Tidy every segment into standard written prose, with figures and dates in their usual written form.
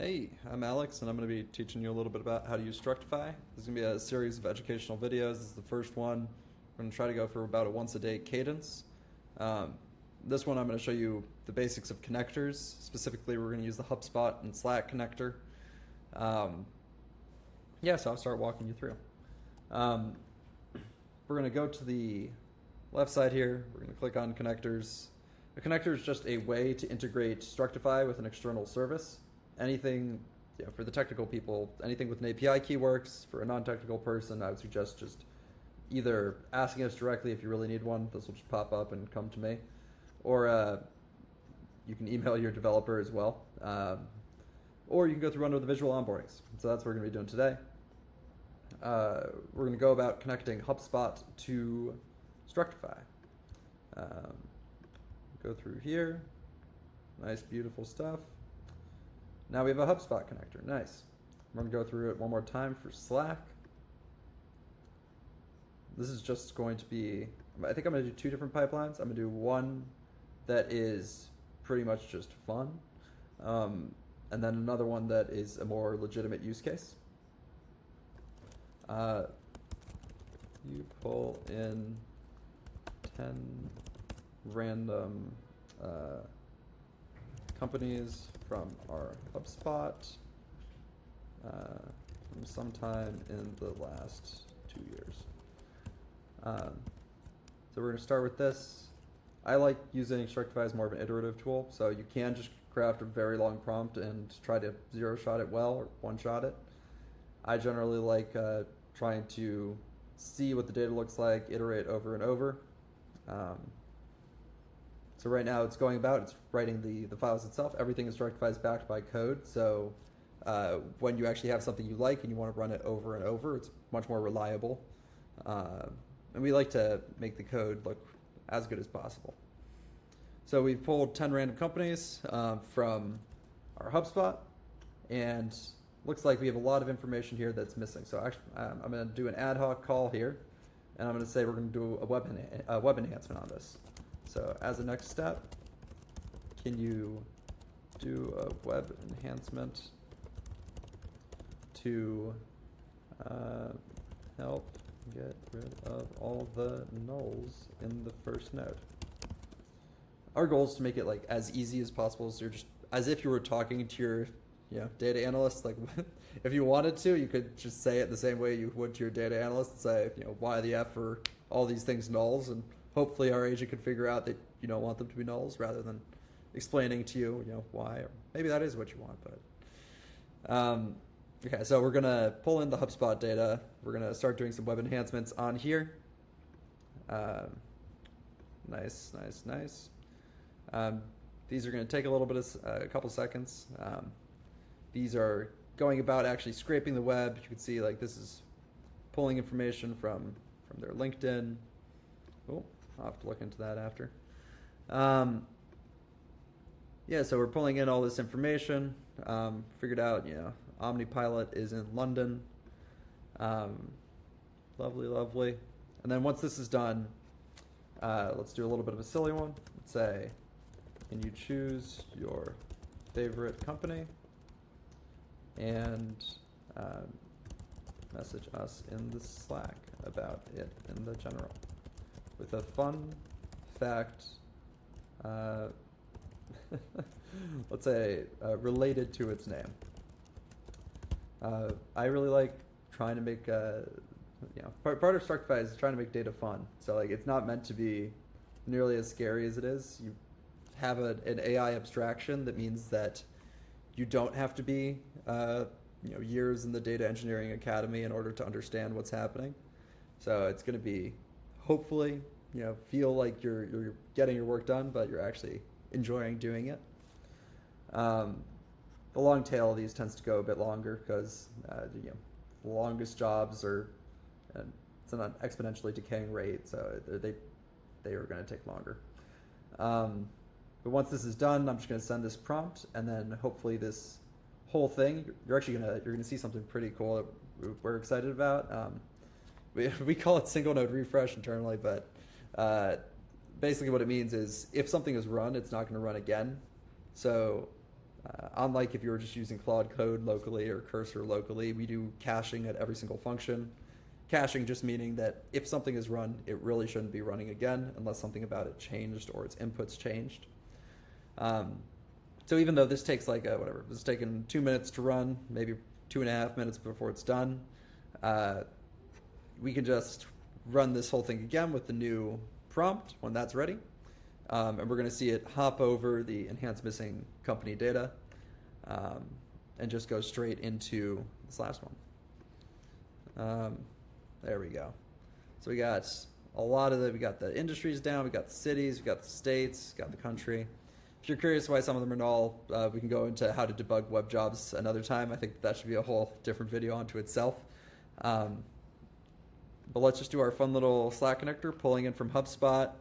Hey, I'm Alex, and I'm going to be teaching you a little bit about how to use Structify. This is going to be a series of educational videos. This is the first one. We're going to try to go for about a once-a-day cadence. This one I'm going to show you the basics of connectors. Specifically, we're going to use the Hubspot and Slack connector. So I'll start walking you through. We're going to go to the left side here. We're going to click on connectors. A connector is just a way to integrate Structify with an external service. Anything, for the technical people, anything with an API key works. For a non-technical person, I would suggest just either asking us directly if you really need one. This will just pop up and come to me. Or you can email your developer as well. Or you can go through one of the visual onboardings. So that's what we're going to be doing today. We're going to go about connecting Hubspot to Structify. Go through here. Nice, beautiful stuff. Now we have a Hubspot connector. Nice. I'm going to go through it one more time for Slack. This is just going to be, I think I'm going to do two different pipelines. I'm going to do one that is pretty much just fun, and then another one that is a more legitimate use case. You pull in 10 random companies from our Hubspot from sometime in the last 2 years. So we're going to start with this. I like using Structify as more of an iterative tool, so you can just craft a very long prompt and try to zero-shot it well or one-shot it. I generally like trying to see what the data looks like, iterate over and over. So right now it's going about, it's writing the files itself. Everything in Structify is backed by code, so when you actually have something you like and you want to run it over and over, it's much more reliable. And we like to make the code look as good as possible. So we've pulled 10 random companies from our Hubspot, and looks like we have a lot of information here that's missing. So actually, I'm going to do an ad hoc call here, and I'm going to say we're going to do a web enhancement on this. So as a next step, can you do a web enhancement to help get rid of all the nulls in the first node? Our goal is to make it like as easy as possible, so you're just as if you were talking to your data analyst. Like if you wanted to, you could just say it the same way you would to your data analyst and say, why the F for all these things nulls, and hopefully our agent could figure out that you don't want them to be nulls rather than explaining to you, why, or maybe that is what you want, but okay, so we're gonna pull in the Hubspot data. We're gonna start doing some web enhancements on here. Nice. These are gonna take a little bit of a couple seconds. These are going about actually scraping the web. You can see like this is pulling information from their LinkedIn. Oh, I'll have to look into that after. So we're pulling in all this information. Figured out, Omnipilot is in London. Lovely. And then once this is done, let's do a little bit of a silly one. Let's say, can you choose your favorite company and message us in the Slack about it in the general with a fun fact, let's say related to its name. I really like trying to make, part of Structify is trying to make data fun. So like it's not meant to be nearly as scary as it is. You have an AI abstraction that means that you don't have to be years in the data engineering academy in order to understand what's happening. So it's going to be hopefully feel like you're getting your work done, but you're actually enjoying doing it. The long tail of these tends to go a bit longer because the longest jobs are it's an exponentially decaying rate, so they are going to take longer. But once this is done, I'm just going to send this prompt, and then hopefully this whole thing, you're gonna see something pretty cool that we're excited about. We call it single node refresh internally, but basically what it means is if something is run, it's not going to run again. So Unlike if you were just using Claude Code locally or Cursor locally, we do caching at every single function. Caching just meaning that if something is run, it really shouldn't be running again unless something about it changed or its inputs changed. So even though this takes like whatever, it's taken 2 minutes to run, maybe 2.5 minutes before it's done, we can just run this whole thing again with the new prompt when that's ready. And we're going to see it hop over the enhanced missing company data and just go straight into this last one. There we go. So we got a lot of we got the industries down, we got the cities, we got the states, got the country. If you're curious why some of them are null, we can go into how to debug web jobs another time. I think that should be a whole different video onto itself. But let's just do our fun little Slack connector, pulling in from Hubspot,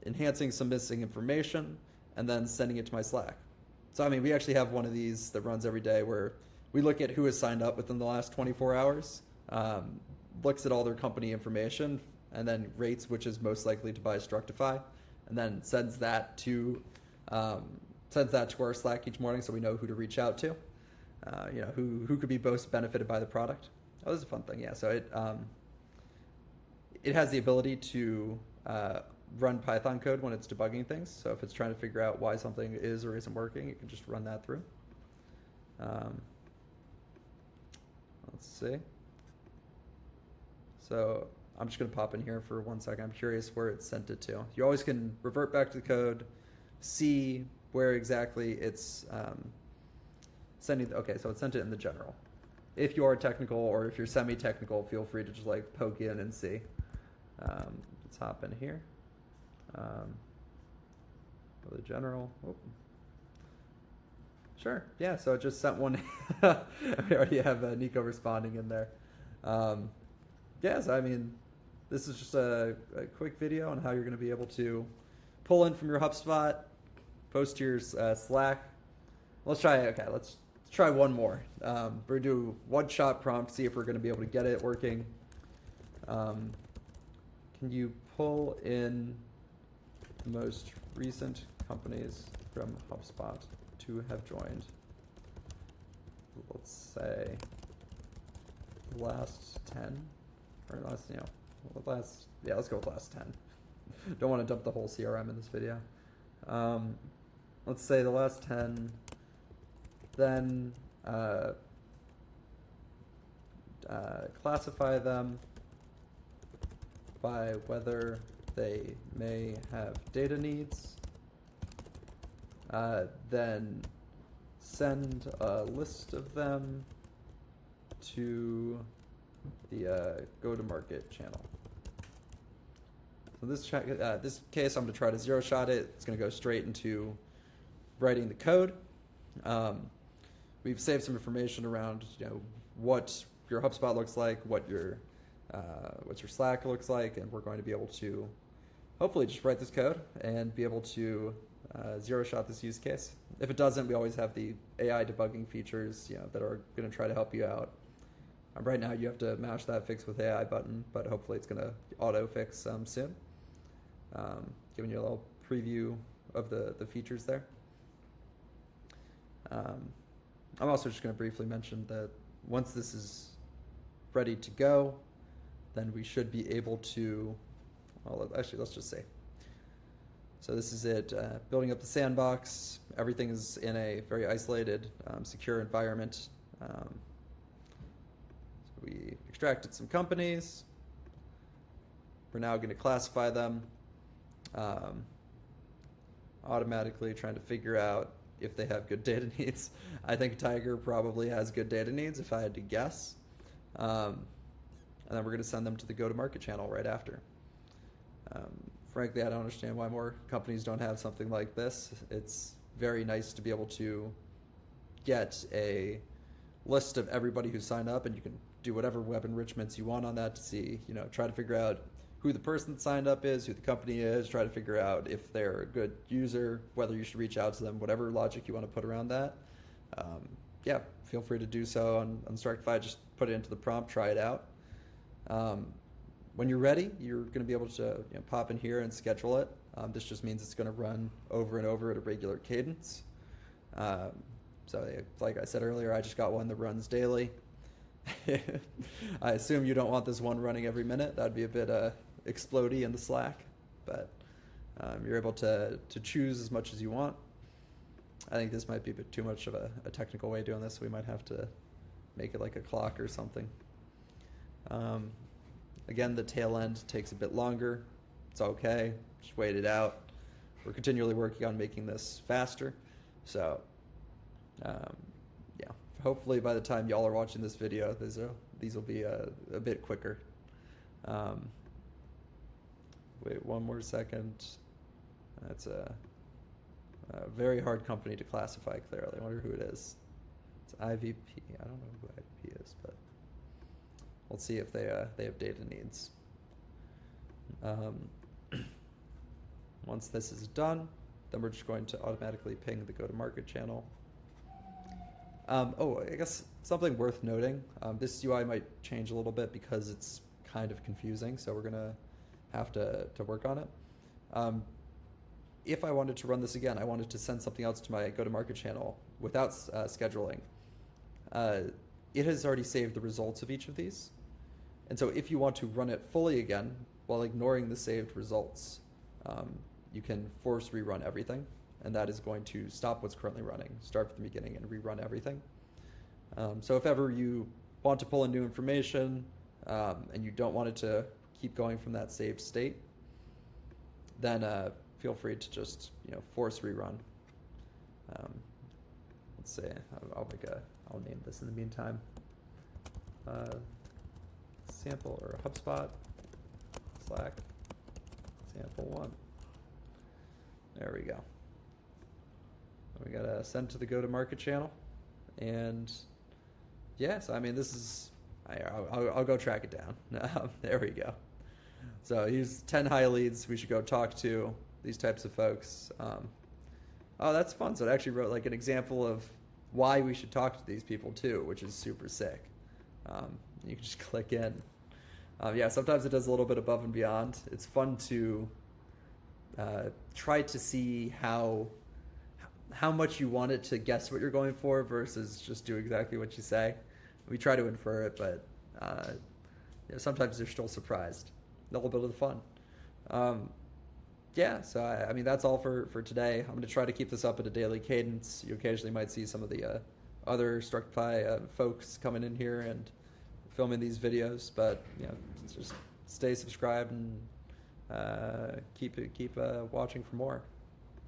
enhancing some missing information, and then sending it to my Slack. So, I mean, we actually have one of these that runs every day where we look at who has signed up within the last 24 hours, looks at all their company information, and then rates which is most likely to buy Structify, and then sends that to our Slack each morning so we know who to reach out to, who could be most benefited by the product. Oh, this is a fun thing, yeah. So it has the ability to run Python code when it's debugging things. So if it's trying to figure out why something is or isn't working, it can just run that through. Let's see. So I'm just going to pop in here for 1 second. I'm curious where it sent it to. You always can revert back to the code, see where exactly it's sending. Okay, so it sent it in the general. If you are technical or if you're semi-technical, feel free to just like poke in and see. Let's hop in here. For the general. Whoop. Sure, yeah, so it just sent one. We already have Nico responding in there. So I mean, this is just a quick video on how you're going to be able to pull in from your HubSpot, post to your Slack. Let's try one more. We're going to do one-shot prompt, see if we're going to be able to get it working. Can you pull in the most recent companies from HubSpot to have joined? Let's say the last 10, or let's go with last 10. Don't want to dump the whole CRM in this video. Let's say the last 10, then classify them by whether they may have data needs, then send a list of them to the go-to-market channel. So this case, I'm going to try to zero-shot it. It's going to go straight into writing the code. We've saved some information around what your HubSpot looks like, what your Slack looks like, and we're going to be able to hopefully just write this code and be able to zero-shot this use case. If it doesn't, we always have the AI debugging features that are going to try to help you out. Right now, you have to mash that fix with AI button, but hopefully it's going to auto-fix soon. Giving you a little preview of the features there. I'm also just going to briefly mention that once this is ready to go, then we should be able to, well, actually, let's just say. So this is it, building up the sandbox. Everything is in a very isolated, secure environment. So we extracted some companies. We're now going to classify them automatically, trying to figure out if they have good data needs. I think Tiger probably has good data needs, if I had to guess. And then we're going to send them to the go-to-market channel right after. Frankly, I don't understand why more companies don't have something like this. It's very nice to be able to get a list of everybody who signed up, and you can do whatever web enrichments you want on that to see, try to figure out who the person that signed up is, who the company is, try to figure out if they're a good user, whether you should reach out to them, whatever logic you want to put around that. Feel free to do so on Structify. Just put it into the prompt, try it out. When you're ready, you're going to be able to pop in here and schedule it. This just means it's going to run over and over at a regular cadence. So like I said earlier, I just got one that runs daily. I assume you don't want this one running every minute. That'd be a bit explodey in the Slack, but you're able to choose as much as you want. I think this might be a bit too much of a technical way of doing this. We might have to make it like a clock or something. Again, the tail end takes a bit longer. It's okay. Just wait it out. We're continually working on making this faster. So, yeah, hopefully by the time y'all are watching this video, these will be a bit quicker. Wait one more second. That's a very hard company to classify clearly. I wonder who it is. It's IVP. I don't know who IVP is, but we'll see if they have data needs. Once this is done, then we're just going to automatically ping the go-to-market channel. Oh, I guess something worth noting. This UI might change a little bit because it's kind of confusing, so we're gonna have to work on it. If I wanted to run this again, I wanted to send something else to my go-to-market channel without scheduling. It has already saved the results of each of these. And so if you want to run it fully again while ignoring the saved results, you can force rerun everything. And that is going to stop what's currently running, start from the beginning, and rerun everything. So if ever you want to pull in new information and you don't want it to keep going from that saved state, then feel free to just force rerun. Let's see. I'll name this in the meantime. Sample or Hubspot Slack sample 1. There we go. We gotta send to the go-to-market channel, and yes, I mean this is. I'll go track it down. There we go. So here's 10 high leads we should go talk to. These types of folks. Oh, that's fun. So it actually wrote like an example of why we should talk to these people too, which is super sick. You can just click in. Yeah, sometimes it does a little bit above and beyond. It's fun to try to see how much you want it to guess what you're going for versus just do exactly what you say. We try to infer it, but sometimes they're still surprised. A little bit of the fun. Yeah, so I mean that's all for today. I'm going to try to keep this up at a daily cadence. You occasionally might see some of the other Structify folks coming in here and filming these videos, but just stay subscribed and keep watching for more.